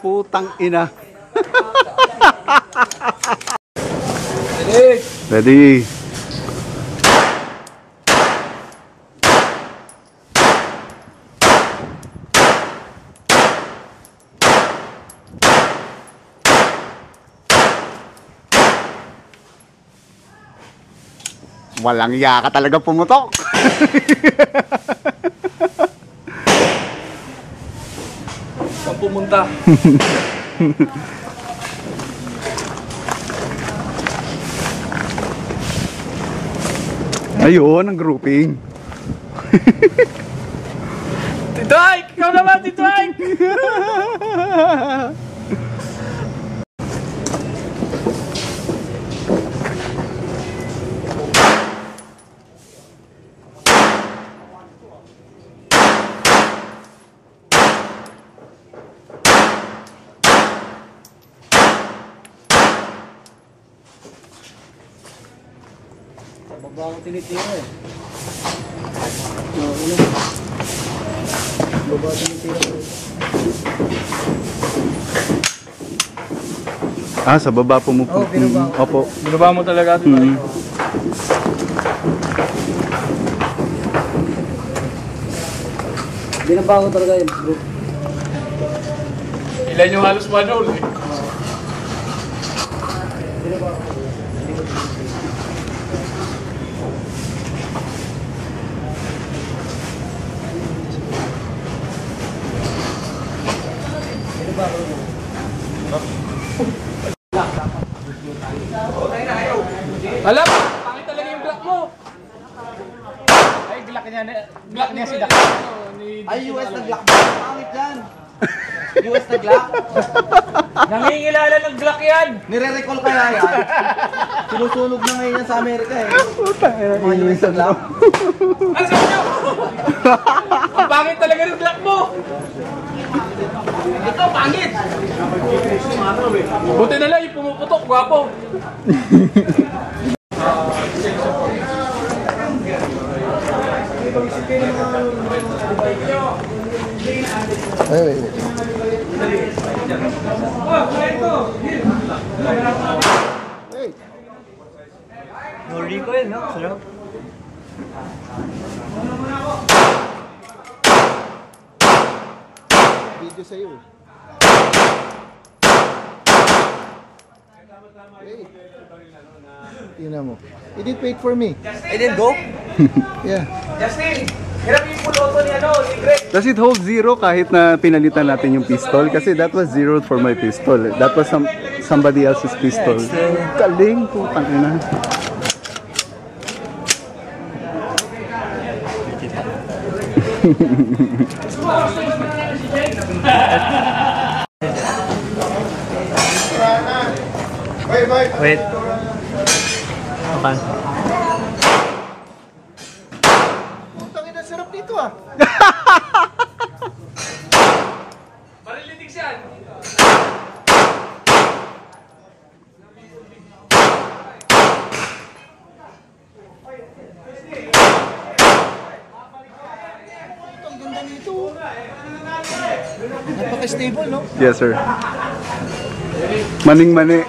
Putang ina. Ready? Ready. Walang iya ka talaga pumutok. Saan pumunta? Ayun, ang grouping. Tito Ike! Ikaw naman, Tito Ike! Baba ako tinitira eh. Baba tinitira eh. Ah, sa baba pumupunta. Oh, binaba. Opo. Binaba mo talaga ito. Binaba ko talaga yun, bro. Ilan yung halos manol eh. Binaba ko. Alam, pangit talaga yung block mo. Ay, block niya si Dak. Ay, US na Glock. Pangit yan. US na Glock. Nangingilala ng Glock yan. Nire-recall kaya yan. Sinusunog na ngayon yan sa Amerika eh. Mga US na Glock. Ano sabi niyo? Ang pangit talaga ng Glock mo. Ito, pangit. Buti na lang yung pumuputok, gwapo. Wait. No recoil, no? Sarap. Video sa'yo. Wait. Tingnan mo. You didn't wait for me. I didn't go? Yeah. Justin, hirap yung puloto ni ni Greg. Does it hold zero kahit na pinalitan natin yung pistol? Kasi that was zero for my pistol. That was somebody else's pistol. Galing, putang ina. Wait. Okay. Putang ina, sarap dito ah. Marilinig siya. Ang ganda nito. Napaka-stable, no? Yes, sir. Maning-mani.